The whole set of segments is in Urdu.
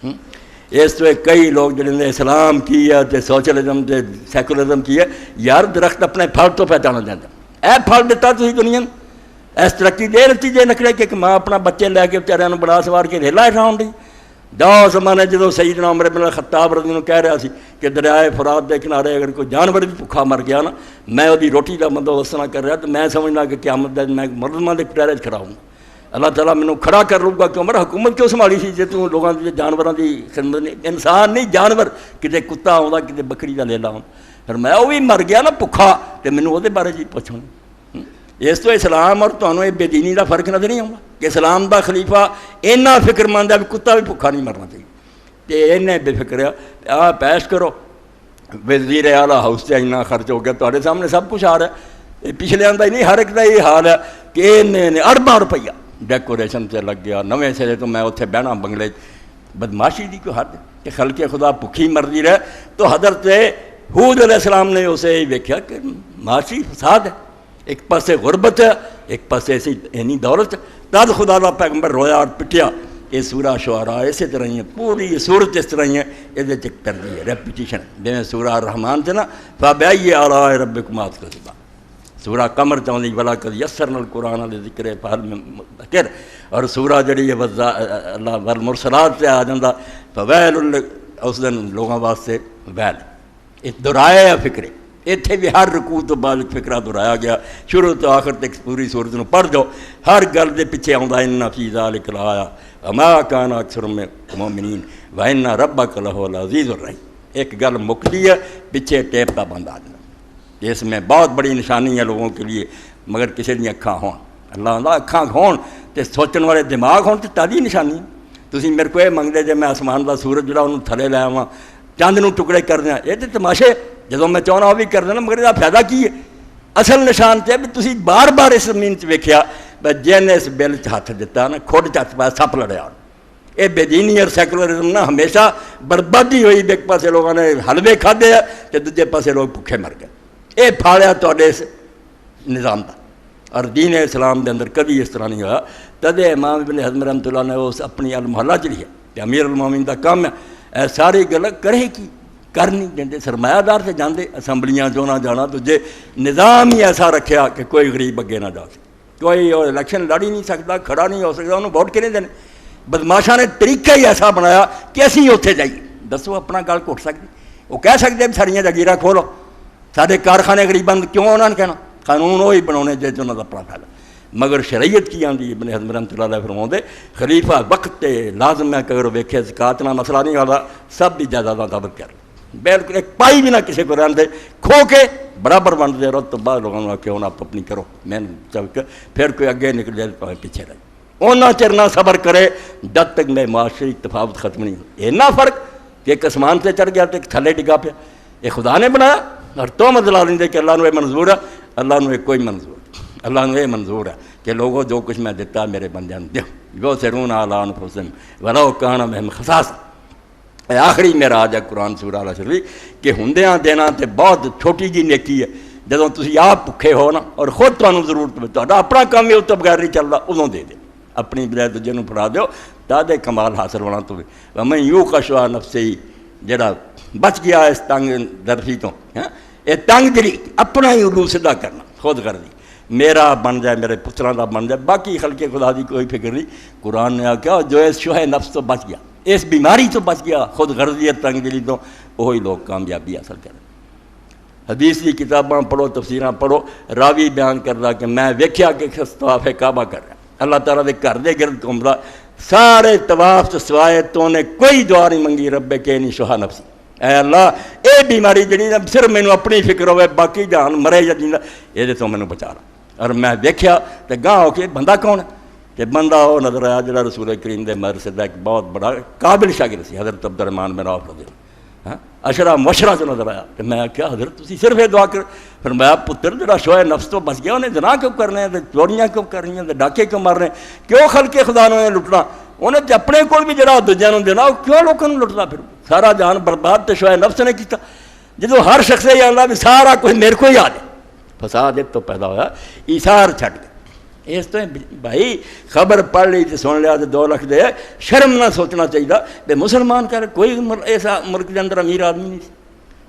اس تو کئی لوگ جنہوں نے اسلام کی ہے سوشلزم تے سیکولرزم کی ہے، یار درخت اپنے پھل تو پہچانا جاتا، اے پھل دیتا تھی دنیا اس ترقی دے نتیجے نکلے کہ ماں اپنا بچے لے کے بیچاروں بڑا سوار کے ریلا ہٹاؤ دی۔ دا زمانے جدو سیدنا عمر بن الخطاب رضی اللہ کہہ رہا سی کہ دریائے فرات دے کنارے اگر کوئی جانور بھی بھوکا مر گیا نا، میں وہی روٹی کا بندوبست نہ کر رہا تو میں سمجھنا کہ قیامت دن میں مردماں دے پیرے کھڑا ہوں، اللہ تعالیٰ مینوں کھڑا کر لوں گا کہ عمر حکومت کیوں سنبھالی سی جے تو لوگوں کی جانوراں دی خدمت نہیں، انسان نہیں جانور، کتے کتا آਉਂਦਾ کتے بکری کا لیلا آਉਂਦਾ، پھر میں وہ بھی مر گیا نا بھوکا تو مینوں وہ بارے جی پوچھو۔ اس تو اسلام اور تمہیں یہ بے دینی کا فرق نظر نہیں آتا کہ اسلام دا خلیفہ اینا فکر مند ہے بھی کتا بھی بھوکا نہیں مرنا چاہیے، تو اینے بے فکر ہے پیش کرو وزیر اعلیٰ ہاؤس سے اینا خرچ ہو گیا، تمہارے سامنے سب کچھ آ رہا ہے، پچھلے آندا ہی نہیں ہر ایک کا یہ حال ہے کہ انہیں ارباں روپیہ ڈیکوریشن سے لگ گیا، نویں سرے تو میں اتنے بہنا بنگلے بدماشی دی کوئی حد کہ خلق خدا بھوکی مرضی رہے، تو حضرت حود علیہ السلام نے اسے یہ ویکھیا کہ معاشی فساد ہے، ایک پاسے غربت ہے ایک پاسے ایسی اینی دولت، تد خدا دا پیغمبر رویا اور پٹیا۔ یہ سورہ شعراء اسی طرح ہی ہے، پوری صورت اس طرح ہی ہے، یہ ترجیح ہے ریپیٹیشن، جیسے سورہ الرحمن سے نا فَبِأَيِّ آلَاءِ رَبِّكُمَا تُكَذِّبَانِ، سورہ قمر چاہتی وَلَقَدْ يَسَّرْنَا الْقُرْآنَ لِلذِّكْرِ فَهَلْ مِن مُدَّكِرٍ، اور سورہ جڑی ہے اللہ والمرسلات سے آ جاتا فَوَيْلٌ، اس دن لوگوں واسطے ویل، یہ دہرایا فکرے، اتنے بھی ہر رکوع تو بعد فکرہ دہرایا گیا، شروع تو آخر تک پوری سورت نو پڑھ جاؤ، ہر گل دے پیچھے آندا اِنَّ فِی ذَلِکَ لَآیَةً وَمَا كَانَ أَكْثَرُهُم مُؤْمِنِينَ وَإِنَّ رَبَّكَ لَهُوَ الْعَزِيزُ الرَّحِيمُ۔ ایک گل مکتی ہے پیچھے ٹیپ کا بند آ جانا، اس میں بہت بڑی نشانی ہے لوگوں کے لیے، مگر کسی دی اکھاں ہون، اللہ آندا اکھاں ہون تے سوچن والے دماغ ہون تے تادی نشانی ہے۔ تسی میرے کو یہ منگدے جے میں آسمان دا سورج جڑا انہوں تھلے لے آواں چاند نو ٹکڑے کر دیاں، یہ تے تماشے جدوں میں چاہنا وہ بھی کر دینا، مگر یہ فائدہ کی ہے؟ اصل نشان تے بھی تسی بار بار اس زمین چ ویکھیا جن اس بل چ ہاتھ دیتا نا کھوڈ چ ہاتھ پایا سپ لڑیا، یہ بے دینی اور سیکولرزم نا ہمیشہ بربادی ہوئی، ایک پاسے لوگوں نے حلوے کھادے تے دوجے پاسے لوگ بھوکے مر گئے، یہ پھاڑیا تواڈے اس نظام دا، اور دین اسلام دے اندر کبھی اس طرح نہیں ہوا۔ تد امام ابن حزم رحمۃ اللہ نے اس اپنی المحلہ چ لکھیا کہ امیر المومنین دا کام ہے اے ساری گل کرے کی کر نہیں دیں، سرمایہ دار سے جاندے اسمبلیاں جو نہ جانا، تو جے نظام ہی ایسا رکھیا کہ کوئی غریب اگے نہ جا سکے، کوئی الیکشن لڑ ہی نہیں سکتا، کھڑا نہیں ہو سکتا، انہوں ووٹ کنے دینے، بدماشاں نے طریقہ ہی ایسا بنایا کہ اسی اتنے جائیے، دسو اپنا گل گھٹ سکتی، وہ کہہ سکتے ہیں ساڑیاں جگیراں کھولو، سارے کارخانے غریباں کیوں انہوں نے کہنا، قانون وہی بنانے جے انہوں کا اپنا فائدہ، مگر شریعت کی آندی ابن حزم رحمۃ اللہ علیہ فرماؤندے خلیفہ وقت لازم ہے کہ اگر ویکھے زکات نہ مسئلہ نہیں آتا سب بھی جائیداداں ضبط کر، بالکل ایک پائی بھی نہ کسی کو رہن دے، کھو کے برابر ونڈ دے رہو، تو بعد لوگوں نے کیوں نہ آپ اپنی کرو، میں چل کے پھر کوئی اگے نکل جائے تو پیچھے رہے، اونا چر نہ صبر کرے جب تک میں معاشری تفاوت ختم نہیں ہو۔ اینا فرق کہ ایک آسمان سے چڑھ گیا تو ایک تھلے ڈگا پیا، یہ خدا نے بنایا، اور تو مدلا لیں دے کہ اللہ نے یہ منظور ہے، اللہ نے کوئی منظور، اللہ نے یہ منظور ہے کہ لوگوں جو کچھ میں دیتا میرے بندیاں دیو یؤثرون علی انفسہم ولو کان بہم خصاصہ۔ آخری میرا آج ہے قرآن سورہ الحشر کہ ہندیاں دینا تے بہت چھوٹی جی نیکی ہے، جدوں تسی آپ بھکھے ہو نا اور خود تمہیں ضرورت پہ تہاڈا اپنا کام ہی اس تو بغیر نہیں چلتا، ادوں دے دے، اپنی بجائے دوجے نوں پڑھا دیو تاکہ کمال حاصل ہونا تو ومن یوق شح نفسہ، جڑا بچ گیا اس تنگ درفی تو، یہ تنگ دلی اپنا ہی الو سدھا کرنا، خود کر دی میرا بن جائے میرے پتراں دا بن جائے، باقی خلق خدا دی کوئی فکر نہیں۔ قرآن نے کہا جو اس شح نفس تو بچ گیا، اس بیماری تو بچ گیا، خود غرضیت تنگ دلی تو، وہی لوگ کامیابی حاصل کریں۔ حدیث کی کتاباں پڑھو، تفسیراں پڑھو، راوی بیان کردا کہ میں ویکھیا کہ طواف کعبہ کر رہا، اللہ تعالیٰ دے گھر دے گرد گھومدا، سارے طواف تو سوائے تو نے کوئی دعا نہیں منگی رب کے نہیں شح نفسی، اے اللہ اے بیماری جڑی صرف مینوں اپنی فکر ہوئے باقی جان مرے یا جیندا یہ تو مینوں بچا لا، اور میں ویکھیا تے گاہ ہو کے بندہ کون ہے، کہ بندہ وہ نظر آیا جڑا رسول کریم دے مدرسے دا ایک بہت بڑا قابل شاگرد سی، حضرت عبد الرحمن بن عوف رضی اللہ، اشرا مشرا چ نظر آیا، کہ میں کیا حضرت تسی صرف یہ دعا کر، فرمایا پتر جڑا شوئے نفس تو بچ گیا انہیں زنا کیوں کرنے ہیں، چوریاں کیوں کر رہی ہیں، ڈاکے کیوں مار رہے ہیں، کیوں خلق خدا نے لٹنا، انہیں تے اپنے کول بھی جڑا دوجیاں نوں دینا، وہ کیوں لوکاں نوں لٹدا پھر، سارا جان برباد تے شوئے نفس نے کیتا، جدوں ہر شخص یہ آندا بھی سارا کچھ میرے کو ہی آ جائے، فساد ایک تو پیدا ہوا، ایثار چھٹ گئے، اس تو بھائی خبر پڑھ لی تو سن لیا تو 2 لاکھ دے، شرم نہ سوچنا چاہیے کہ مسلمان کر کوئی ایسا ملک کے اندر امیر آدمی نہیں سی،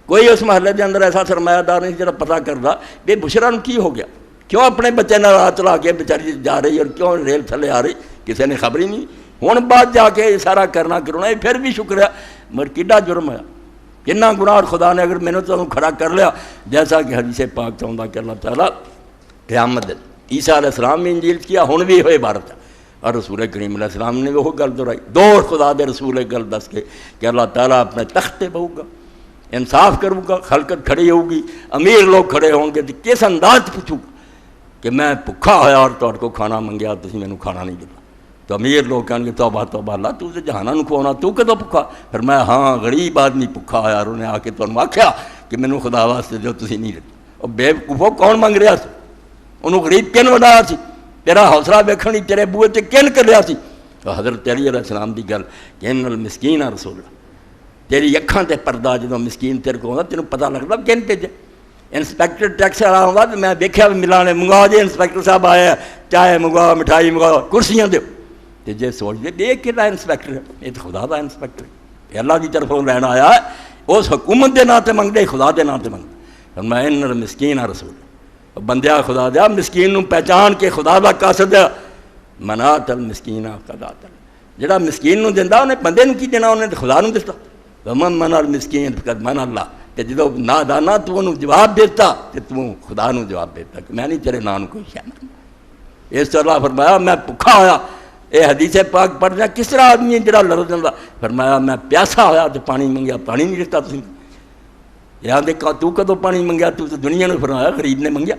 کوئی اس محلے کے اندر ایسا سرمایہ دار نہیں جڑا پتہ کرتا کہ بشرا نو کی ہو گیا، کیوں اپنے بچے نہ راہ چلا کے بیچاری جا رہی اور کیوں ریل تھلے آ رہی، کسی نے خبر ہی نہیں۔ ہوں بعد جا کے سارا کرنا یہ پھر بھی شکر ہے، مگر کڈا جرم ہے، کنا گناہ، اور خدا نے اگر میں نے تو کھڑا کر لیا، جیسا کہ حدیث پاک چاہتا کہ اللہ تعالیٰ قیامت دن عیسیٰ علیہ السلام نے انجیل کیا، ہن بھی ہوئے عبارت ہے، اور رسول کریم علیہ السلام نے وہ گل دہرائی، 2 خدا دے رسول گل دس کے کہ اللہ تعالیٰ اپنے تخت پہ بہو گا، انصاف کروں گا، خلقت کھڑی ہوگی، امیر لوگ کھڑے ہوں گے، تو کس انداز پوچھوں گا کہ میں بھکھا ہوا اور تہاڈے کو کھانا منگیا تسی مینوں کھانا نہیں دتا، تو امیر لوگ کہیں گے توبہ توبہ اللہ تو جہاناں نوں کھوانا، تو کدوں بھکھا؟ پھر میں ہاں غریب آدمی بھکھا ہوا، اور انہیں آ کے تمہیں آکھیا کہ مینوں خدا واسطے جو تسی نہیں دتی، اور بے وقوفو کون منگ رہا سی؟ انہوں غریب کن بنایا سی؟ تیرا حوصلہ ویکھن ہی تیرے بوئے تے کن کلیا سی؟ تو حضرت علی علیہ السلام دی گل کہ ان المسکین رسول اللہ، تیری اکھاں تے پردہ جدوں مسکین تیرے کو ہوندا تینوں پتہ لگدا کن بھیجے۔ انسپیکٹر ٹیکس والا ہوندا تے میں ویکھیا ملانے منگا دے انسپیکٹر صاحب آیا، چائے منگا، مٹھائی منگا، کرسیاں دیو، تے جے سوچ دے دیکھ کے انسپیکٹر ہے، یہ تو خدا دا انسپیکٹر ہے، اللہ دی طرفوں لینا آیا ہے، اس حکومت دے نام تے منگدے، خدا دے نام تے منگدے۔ میں ان المسکین رسول، بندیا خدا دیا مسکین نوں پہچان کے خدا دا قاصد ہے، منات المسکین قدات، جڑا مسکین نوں دیندا انہیں بندے نوں کی دینا، انہیں خدا نوں دتا، ومن من المسکین قد من اللہ، کہ جدو نادانا تو انہوں جواب دیتا کہ تو خدا نوں جواب دیتا کہ میں نہیں تیرے نام کوئی شے نہیں۔ اس طرح اللہ فرمایا میں بھکھا ہویا، اے حدیث پاک پڑھنا کس طرح آدمی جڑا لڑ جاندا، فرمایا میں پیاسا ہویا تو پانی منگیا، پانی نہیں دتا تسی، یہاں دیکھا تو کدو پانی منگیا، تو دنیا نے فرمایا غریب نے منگیا،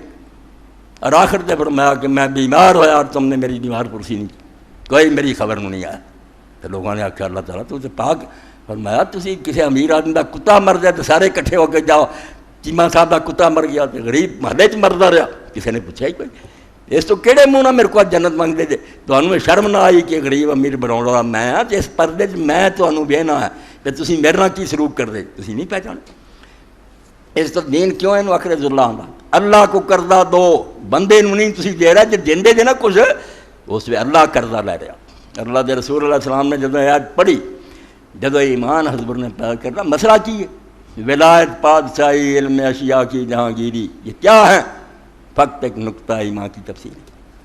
اور آخر تے فرمایا کہ میں بیمار ہویا اور تم نے میری بیمار پرسی نہیں، کوئی میری خبر نہیں آیا۔ تو لوگوں نے آخیا اللہ تعالیٰ تو پاک، فرمایا تسی کسی امیر آدمی دا کتا مر جائے تو سارے کٹھے ہو کے جاؤ، چیمہ صاحب دا کتا مر گیا تو غریب محلے چ مردا رہا، کسی نے پوچھا ہی کوئی، اس تو کہڑے منہ نہ میرے کو جنت منگتے جے، تمہیں شرم نہ آئی کہ غریب امیر بناؤ والا میں ہاں، اس پردے چ میں تمہیں بہنا ہے کہ تسی میرے نال کی سلوک کر دے، تسی نہیں پہچانے۔ اس تو دین کیوں ہے آخر ذلہ آندا، اللہ کو قرضہ دو، بندے نوں نہیں تسی دے رہا، جے دیندے جے نا کچھ اس میں اللہ قرضہ لے رہا۔ اللہ دے رسول علیہ السلام نے جدو آیت پڑھی، جدو ایمان حضور نے پیدا کرنا، مسئلہ کی ہے ولایت، بادشاہی، علم اشیاء کی جہانگیری، یہ کیا ہے؟ فقط ایک نقطہ ایمان کی تفصیل،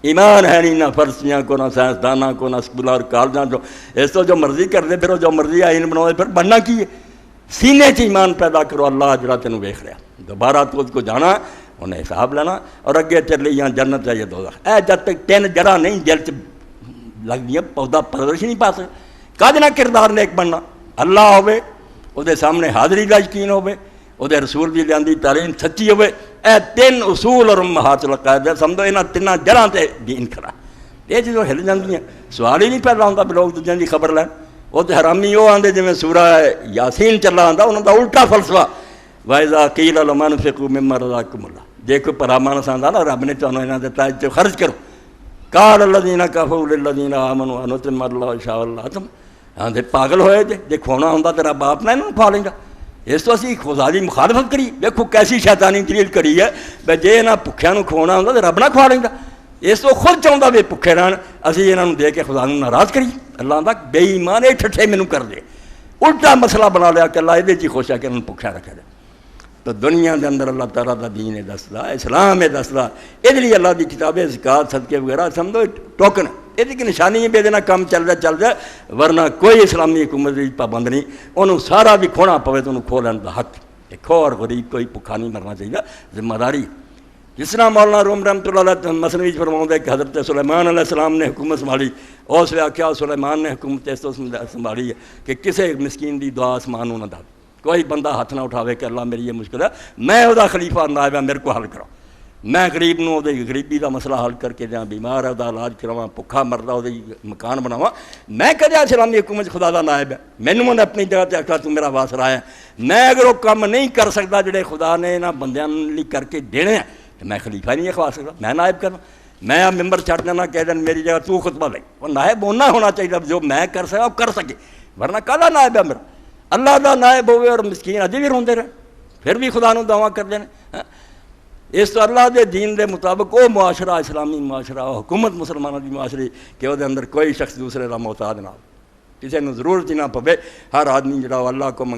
ایمان ہے نہیں، نہ فرسیاں کو، نہ سائنسدانوں کو، نہ اسکول اور کالجاں جو اس تو جو مرضی کر دے پھر جو مرضی آئین بناؤ، پھر بننا کی ہے؟ سینے چ ایمان پیدا کرو، اللہ جڑا تینوں ویکھ رہا، دوبارہ تو اس کو جانا، انہیں حساب لینا، اور اگے چلے یا جنت ہے یا دوزخ، اے جب تک 3 جڑا نہیں دل چ لگ گیا پودا پرورش نہیں پا سکتا۔ کد نہ کردار نیک بننا، اللہ ہوے، وہ سامنے حاضری کا یقین ہوے، وہ رسول کی لیاندی تعلیم سچی ہوے، اے 3 اصول اور امہات العقائد سمجھو، یہاں 3 جڑاں تے دین کھڑا، یہ چیزوں ہل جاندیاں، سوال ہی نہیں پیدا ہوتا بھی لوگ دوجیاں دی خبر لین۔ وہ تو حرامی وہ آندے جویں سورہ یاسین چلا آندا، انہاں دا الٹا فلسفہ، وَإِذَا قِيلَ لَهُمْ أَنفِقُوا مِمَّا رَزَقَكُمُ اللَّهُ، جے کوئی پرامانہ ساندا نا رب نے تانوں انہاں دے تاج چ خرچ کرو، قَالَ الَّذِينَ كَفَرُوا لِلَّذِينَ آمَنُوا أَنُطْعِمُ مَا لَوْ شَاءَ اللَّهُ، ہاں دے پاگل ہوئے جے کھونا ہوندا تے رب آپ نہ انہوں کھا لیندا۔ اس تو اسی خدا دی مخالفت کری، دیکھو کیسی شیطانی دلیل کری ہے بے جے انہاں بھکھیاں نوں کھوانا ہوندا تے رب نہ کھوا لیندا، اس تو خود چاہتا بھی بھکھے رہن، اسی انہاں نوں دے کے خدا نوں ناراض کری، اللہ آندا بے ایمان اے ٹھٹھے مینوں کر دے، الٹا مسئلہ بنا لیا کہ اللہ یہ چی خوش ہے کہ انہوں بھکھا رکھا جائے۔ تو دنیا کے اندر اللہ تعالیٰ دا دین ہے دسدا، اسلام ہے دسدا، یہ لیے اللہ دی کتابیں زکات صدقے وغیرہ سمجھو ٹوکن، یہ نشانی ہے بے دینا کام چل جائے، ورنہ کوئی اسلامی حکومت کی پابند نہیں، انہوں سارا بھی کھونا پوے تو انہوں کھو لین دا حق، کھو اور غریب کوئی بھکھا نہیں مرنا چاہیے، ذمہ داری۔ جس طرح مولانا روم رحمۃ اللہ علیہ مثنوی فرماؤں ہے کہ حضرت سلیمان علیہ السلام نے حکومت سنبھالی، اس واقعہ سلیمان نے حکومت اس سنبھالی ہے کہ کسی مسکین دی دعا آسمان نہ دا، کوئی بندہ ہاتھ نہ اٹھاوے کہ اللہ میری یہ مشکل ہے، میں وہ خلیفہ نائب ہے، میرے کو حل کرو، میں غریب نو غریبی دا مسئلہ حل کر کے دیا، بیمار ہے وہ علاج کراواں، بھکھا مردا وہ مکان بناواں، میں کہا اسلامی حکومت خدا دا نائب ہے، مینوں نے اپنی جگہ تے آخلا تو میرا واسرا ہے، میں اگر وہ کام نہیں کر سکتا جڑے خدا نے انہاں بندیاں لئی کر کے دینے ہیں، میں خلیفہ نہیں کھوا سکتا، میں نائب کرنا، میں ممبر چھڑ دینا کہہ دین میری جگہ تو خطبہ لے، وہ نائب ہونا ہونا چاہیے جو میں کر سکا وہ کر سکے، ورنہ کالا نائب ہے میرا، اللہ دا نائب ہوئے اور مسکین اجے بھی روندے رہے، پھر بھی خدا نوں دعویٰ کر دینے۔ اس تو اللہ دے دین دے مطابق وہ معاشرہ اسلامی معاشرہ حکومت مسلمانوں دی معاشرے کہ وہ اندر کوئی شخص دوسرے کا محتاج نہ ہو، کسی نے ضرورت ہی نہ پوے، ہر آدمی جڑا اللہ کو منگ